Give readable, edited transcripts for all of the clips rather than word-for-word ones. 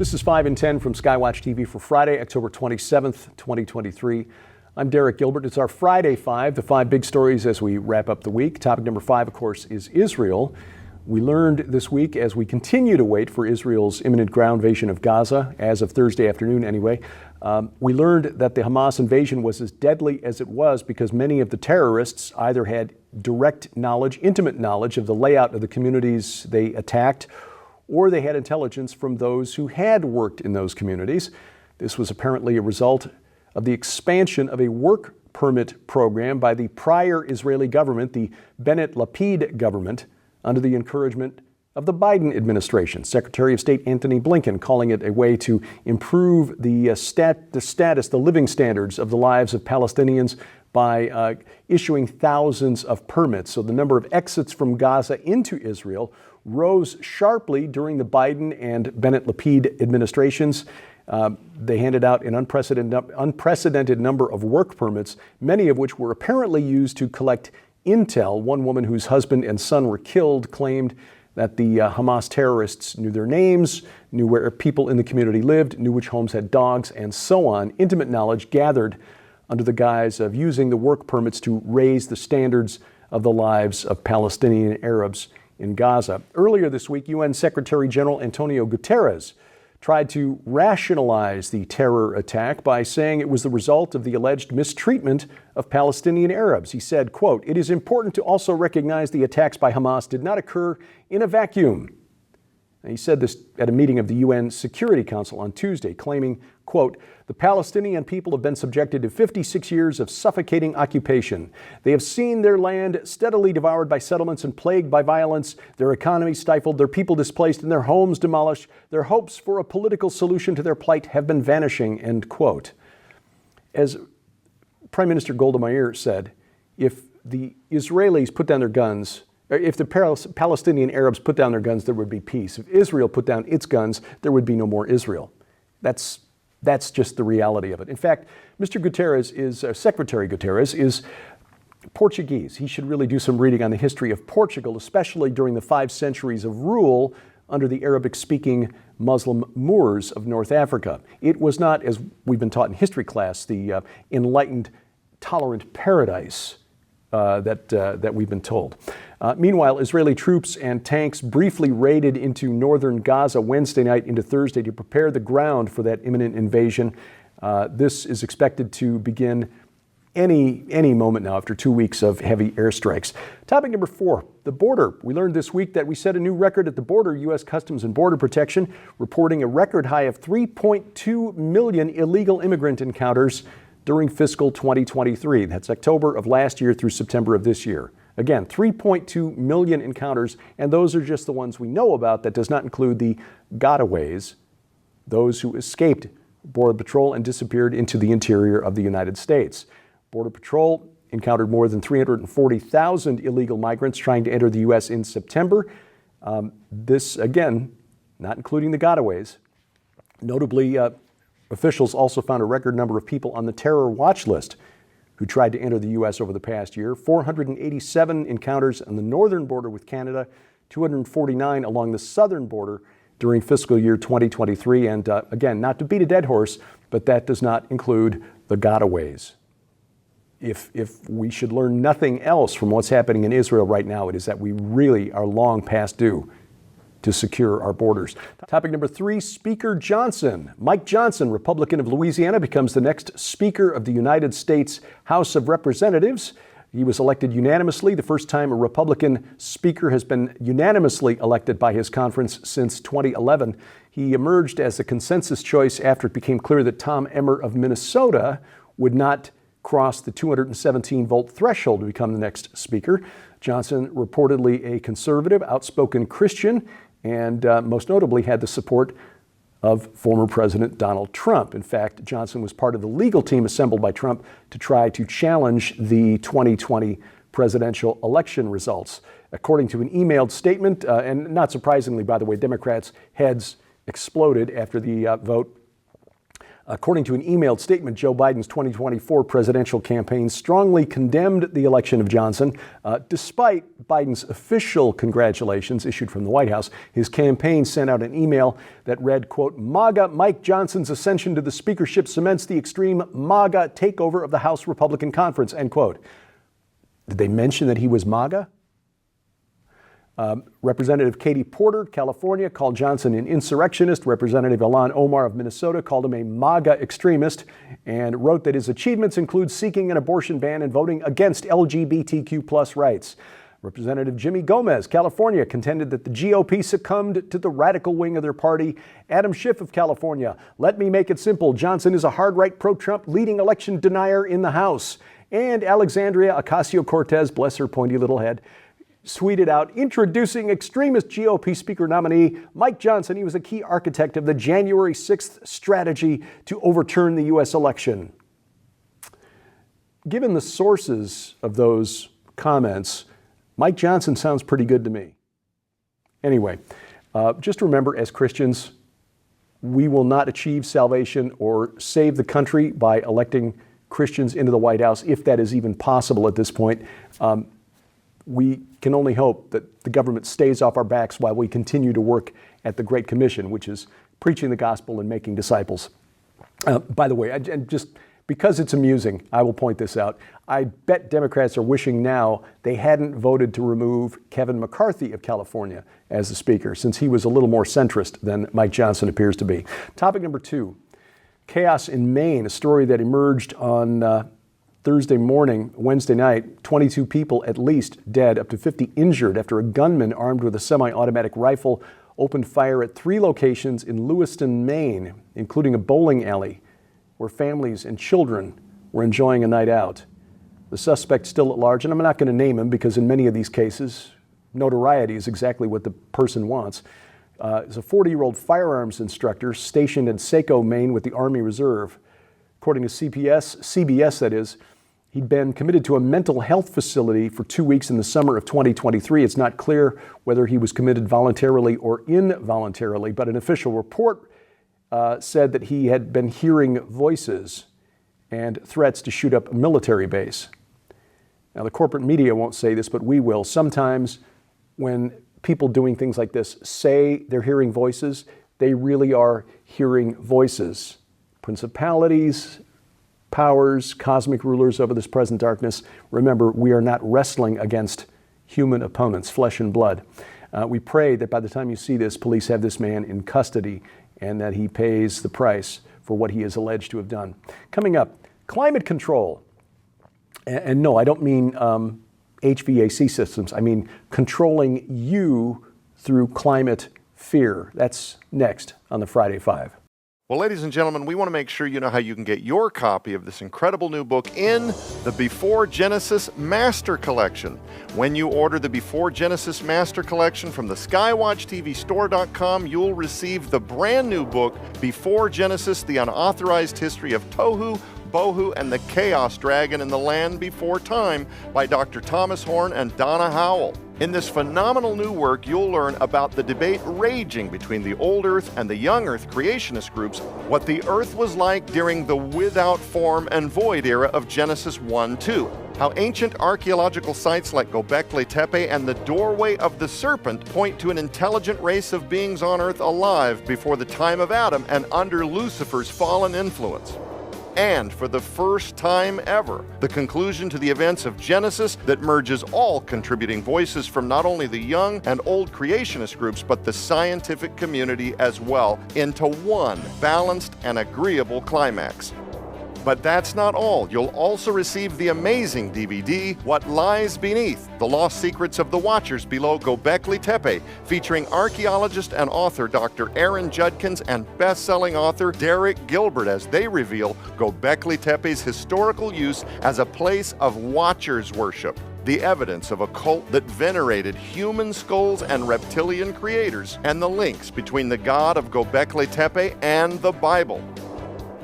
This is 5 and 10 from Skywatch TV for Friday, October 27th, 2023. I'm Derek Gilbert. It's our Friday 5, the 5 big stories as we wrap up the week. Topic number 5, of course, is Israel. We learned this week, as we continue to wait for Israel's imminent ground invasion of Gaza, as of Thursday afternoon anyway, we learned that the Hamas invasion was as deadly as it was because many of the terrorists either had direct knowledge, intimate knowledge of the layout of the communities they attacked, or they had intelligence from those who had worked in those communities. This was apparently a result of the expansion of a work permit program by the prior Israeli government, the Bennett-Lapid government, under the encouragement of the Biden administration. Secretary of State Antony Blinken calling it a way to improve the living standards of the lives of Palestinians by issuing thousands of permits. So the number of exits from Gaza into Israel rose sharply during the Biden and Bennett-Lapid administrations. They handed out an unprecedented number of work permits, many of which were apparently used to collect intel. One woman whose husband and son were killed claimed that the Hamas terrorists knew their names, knew where people in the community lived, knew which homes had dogs, and so on. Intimate knowledge gathered under the guise of using the work permits to raise the standards of the lives of Palestinian Arabs in Gaza. Earlier this week, UN Secretary General Antonio Guterres tried to rationalize the terror attack by saying it was the result of the alleged mistreatment of Palestinian Arabs. He said, quote, "It is important to also recognize the attacks by Hamas did not occur in a vacuum." And he said this at a meeting of the UN Security Council on Tuesday, claiming, quote, "The Palestinian people have been subjected to 56 years of suffocating occupation. They have seen their land steadily devoured by settlements and plagued by violence, their economy stifled, their people displaced, and their homes demolished. Their hopes for a political solution to their plight have been vanishing," end quote. As Prime Minister Golda Meir said, if the Israelis put down their guns, if the Palestinian Arabs put down their guns, there would be peace. If Israel put down its guns, there would be no more Israel. That's just the reality of it. In fact, Secretary Guterres is Portuguese. He should really do some reading on the history of Portugal, especially during the 5 centuries of rule under the Arabic-speaking Muslim Moors of North Africa. It was not, as we've been taught in history class, the enlightened, tolerant paradise that we've been told. Meanwhile, Israeli troops and tanks briefly raided into northern Gaza Wednesday night into Thursday to prepare the ground for that imminent invasion. This is expected to begin any moment now after 2 weeks of heavy airstrikes. Topic number 4, the border. We learned this week that we set a new record at the border. U.S. Customs and Border Protection reporting a record high of 3.2 million illegal immigrant encounters during fiscal 2023. That's October of last year through September of this year. Again, 3.2 million encounters, and those are just the ones we know about. That does not include the gotaways, those who escaped Border Patrol and disappeared into the interior of the United States. Border Patrol encountered more than 340,000 illegal migrants trying to enter the U.S. in September. This, again, not including the gotaways. Notably, officials also found a record number of people on the terror watch list who tried to enter the U.S. over the past year. 487 encounters on the northern border with Canada, 249 along the southern border during fiscal year 2023. And again, not to beat a dead horse, but that does not include the gotaways. If we should learn nothing else from what's happening in Israel right now, it is that we really are long past due to secure our borders. Topic number 3, Speaker Johnson. Mike Johnson, Republican of Louisiana, becomes the next Speaker of the United States House of Representatives. He was elected unanimously, the first time a Republican speaker has been unanimously elected by his conference since 2011. He emerged as a consensus choice after it became clear that Tom Emmer of Minnesota would not cross the 217-vote threshold to become the next speaker. Johnson, reportedly a conservative, outspoken Christian, and most notably had the support of former President Donald Trump. In fact, Johnson was part of the legal team assembled by Trump to try to challenge the 2020 presidential election results. According to an emailed statement, and not surprisingly, by the way, Democrats' heads exploded after the vote. According to an emailed statement, Joe Biden's 2024 presidential campaign strongly condemned the election of Johnson. Despite Biden's official congratulations issued from the White House, his campaign sent out an email that read, quote, "MAGA Mike Johnson's ascension to the speakership cements the extreme MAGA takeover of the House Republican Conference," end quote. Did they mention that he was MAGA? Representative Katie Porter, California, called Johnson an insurrectionist. Representative Ilhan Omar of Minnesota called him a MAGA extremist and wrote that his achievements include seeking an abortion ban and voting against LGBTQ+ rights. Representative Jimmy Gomez, California, contended that the GOP succumbed to the radical wing of their party. Adam Schiff of California, "Let me make it simple. Johnson is a hard-right pro-Trump leading election denier in the House." And Alexandria Ocasio-Cortez, bless her pointy little head, tweeted out, "Introducing extremist GOP Speaker nominee Mike Johnson. He was a key architect of the January 6th strategy to overturn the U.S. election." Given the sources of those comments, Mike Johnson sounds pretty good to me. Anyway, just remember, as Christians, we will not achieve salvation or save the country by electing Christians into the White House, if that is even possible at this point. We can only hope that the government stays off our backs while we continue to work at the Great Commission, which is preaching the gospel and making disciples. By the way, and just because it's amusing, I will point this out. I bet Democrats are wishing now they hadn't voted to remove Kevin McCarthy of California as the speaker, since he was a little more centrist than Mike Johnson appears to be. Topic number 2, chaos in Maine, a story that emerged on Thursday morning, Wednesday night. 22 people at least dead, up to 50 injured after a gunman armed with a semi-automatic rifle opened fire at 3 locations in Lewiston, Maine, including a bowling alley where families and children were enjoying a night out. The suspect still at large, and I'm not going to name him because in many of these cases, notoriety is exactly what the person wants, is a 40-year-old firearms instructor stationed in Saco, Maine with the Army Reserve. According to CBS that is, he'd been committed to a mental health facility for 2 weeks in the summer of 2023. It's not clear whether he was committed voluntarily or involuntarily, but an official report said that he had been hearing voices and threats to shoot up a military base. Now, the corporate media won't say this, but we will. Sometimes when people doing things like this say they're hearing voices, they really are hearing voices. Principalities, powers, cosmic rulers over this present darkness. Remember, we are not wrestling against human opponents, flesh and blood. We pray that by the time you see this, police have this man in custody and that he pays the price for what he is alleged to have done. Coming up, climate control. And no, I don't mean HVAC systems. I mean controlling you through climate fear. That's next on the Friday Five. Well, ladies and gentlemen, we want to make sure you know how you can get your copy of this incredible new book in the Before Genesis Master Collection. When you order the Before Genesis Master Collection from the skywatchtvstore.com, you'll receive the brand new book, Before Genesis, The Unauthorized History of Tohu, Bohu, and the Chaos Dragon in the Land Before Time by Dr. Thomas Horn and Donna Howell. In this phenomenal new work, you'll learn about the debate raging between the Old Earth and the Young Earth creationist groups, what the Earth was like during the without form and void era of Genesis 1-2, how ancient archaeological sites like Göbekli Tepe and the Doorway of the Serpent point to an intelligent race of beings on Earth alive before the time of Adam and under Lucifer's fallen influence. And for the first time ever, the conclusion to the events of Genesis that merges all contributing voices from not only the young and old creationist groups, but the scientific community as well, into one balanced and agreeable climax. But that's not all. You'll also receive the amazing DVD, What Lies Beneath, The Lost Secrets of the Watchers Below Göbekli Tepe, featuring archaeologist and author Dr. Aaron Judkins and best-selling author Derek Gilbert as they reveal Göbekli Tepe's historical use as a place of watchers worship, the evidence of a cult that venerated human skulls and reptilian creators, and the links between the god of Göbekli Tepe and the Bible.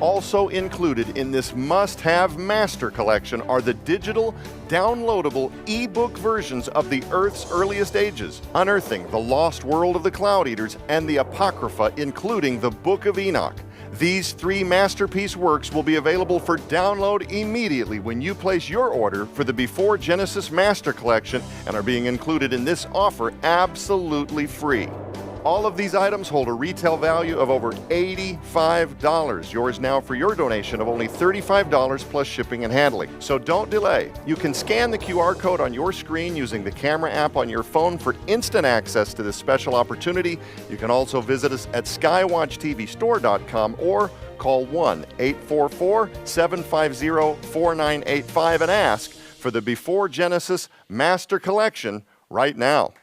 Also included in this must-have master collection are the digital, downloadable e-book versions of the Earth's earliest ages, Unearthing the Lost World of the Cloud Eaters, and the Apocrypha, including the Book of Enoch. These 3 masterpiece works will be available for download immediately when you place your order for the Before Genesis Master Collection and are being included in this offer absolutely free. All of these items hold a retail value of over $85. Yours now for your donation of only $35 plus shipping and handling. So don't delay. You can scan the QR code on your screen using the camera app on your phone for instant access to this special opportunity. You can also visit us at skywatchtvstore.com or call 1-844-750-4985 and ask for the Before Genesis Master Collection right now.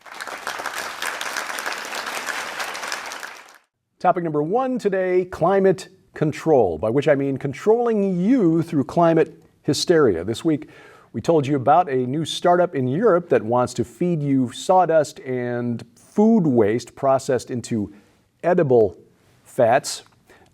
Topic number 1 today, climate control, by which I mean controlling you through climate hysteria. This week, we told you about a new startup in Europe that wants to feed you sawdust and food waste processed into edible fats,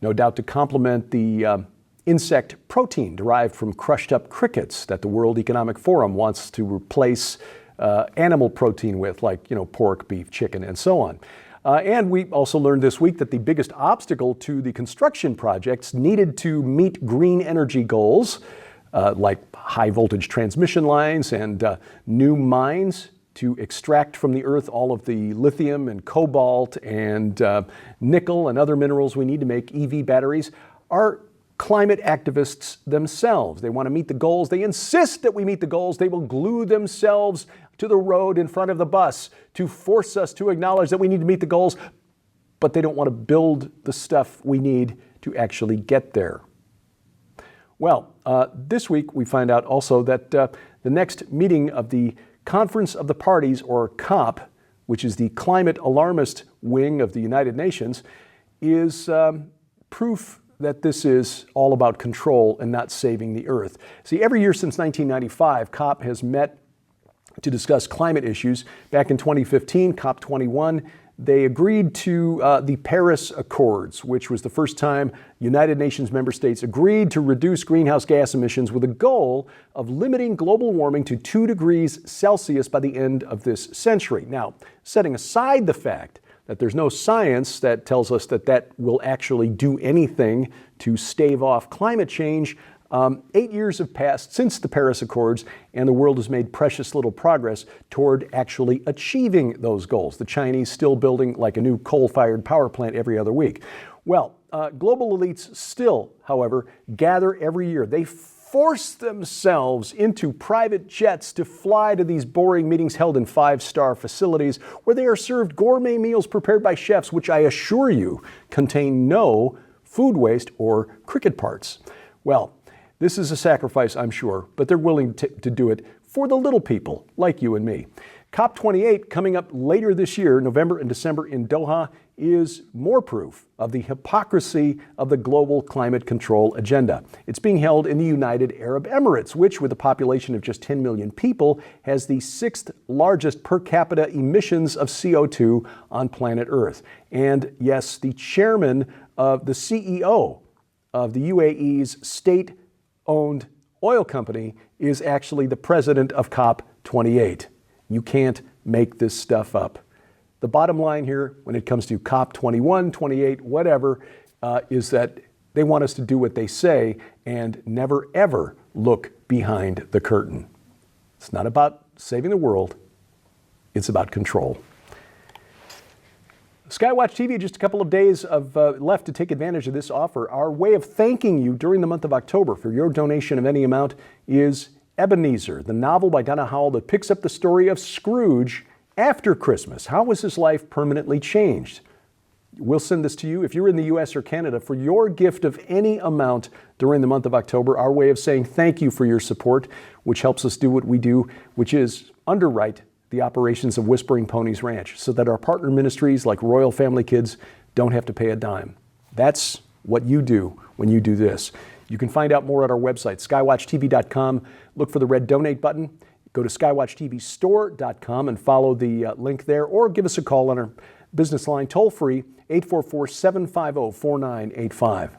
no doubt to complement the insect protein derived from crushed up crickets that the World Economic Forum wants to replace animal protein with, like, pork, beef, chicken, and so on. And we also learned this week that the biggest obstacle to the construction projects needed to meet green energy goals, like high voltage transmission lines and new mines to extract from the earth all of the lithium and cobalt and nickel and other minerals we need to make EV batteries, are climate activists themselves. They want to meet the goals. They insist that we meet the goals. They will glue themselves to the road in front of the bus to force us to acknowledge that we need to meet the goals, but they don't want to build the stuff we need to actually get there. Well, this week we find out also that the next meeting of the Conference of the Parties, or COP, which is the climate alarmist wing of the United Nations, is proof that this is all about control and not saving the earth. See, every year since 1995, COP has met to discuss climate issues. Back in 2015, COP21, they agreed to the Paris Accords, which was the first time United Nations member states agreed to reduce greenhouse gas emissions with a goal of limiting global warming to 2 degrees Celsius by the end of this century. Now, setting aside the fact that there's no science that tells us that that will actually do anything to stave off climate change, 8 years have passed since the Paris Accords, and the world has made precious little progress toward actually achieving those goals. The Chinese still building like a new coal-fired power plant every other week. Well, global elites still, however, gather every year. They force themselves into private jets to fly to these boring meetings held in 5-star facilities where they are served gourmet meals prepared by chefs, which I assure you contain no food waste or cricket parts. Well, this is a sacrifice, I'm sure, but they're willing to do it for the little people like you and me. COP28 coming up later this year, November and December in Doha, is more proof of the hypocrisy of the global climate control agenda. It's being held in the United Arab Emirates, which, with a population of just 10 million people, has the 6th largest per capita emissions of CO2 on planet Earth. And yes, the chairman of the CEO of the UAE's state-owned oil company is actually the president of COP28. You can't make this stuff up. The bottom line here, when it comes to COP21, 28, whatever, is that they want us to do what they say and never, ever look behind the curtain. It's not about saving the world. It's about control. Skywatch TV, just a couple of days left to take advantage of this offer. Our way of thanking you during the month of October for your donation of any amount is Ebenezer, the novel by Donna Howell that picks up the story of Scrooge after Christmas. How was his life permanently changed? We'll send this to you if you're in the U.S. or Canada for your gift of any amount during the month of October. Our way of saying thank you for your support, which helps us do what we do, which is underwrite the operations of Whispering Ponies Ranch so that our partner ministries like Royal Family Kids don't have to pay a dime. That's what you do when you do this. You can find out more at our website, skywatchtv.com. Look for the red donate button. Go to skywatchtvstore.com and follow the link there, or give us a call on our business line toll-free, 844-750-4985.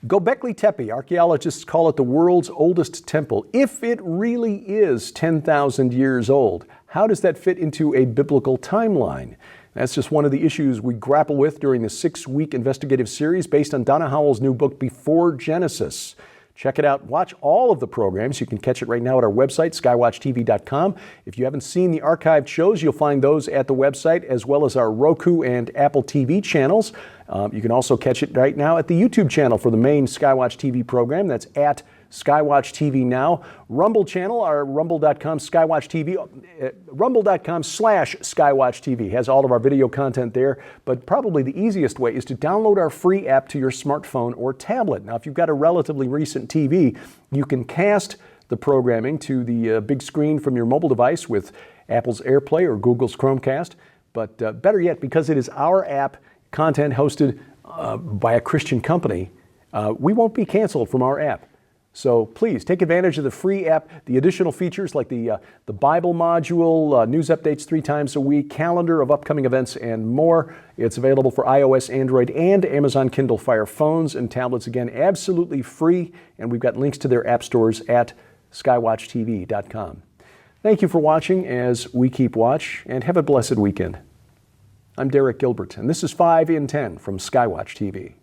Göbekli Tepe, archaeologists call it the world's oldest temple. If it really is 10,000 years old, how does that fit into a biblical timeline? That's just one of the issues we grapple with during the 6-week investigative series based on Donna Howell's new book, Before Genesis. Check it out. Watch all of the programs. You can catch it right now at our website, skywatchtv.com. If you haven't seen the archived shows, you'll find those at the website, as well as our Roku and Apple TV channels. You can also catch it right now at the YouTube channel for the main Skywatch TV program. That's at Skywatch TV now. Rumble channel, our rumble.com Skywatch TV, rumble.com/Skywatch TV has all of our video content there. But probably the easiest way is to download our free app to your smartphone or tablet. Now, if you've got a relatively recent TV, you can cast the programming to the big screen from your mobile device with Apple's AirPlay or Google's Chromecast. But better yet, because it is our app, content hosted by a Christian company, we won't be canceled from our app. So please take advantage of the free app, the additional features like the Bible module, news updates 3 times a week, calendar of upcoming events, and more. It's available for iOS, Android, and Amazon Kindle Fire phones and tablets. Again, absolutely free, and we've got links to their app stores at skywatchtv.com. Thank you for watching as we keep watch, and have a blessed weekend. I'm Derek Gilbert, and this is 5 in 10 from Skywatch TV.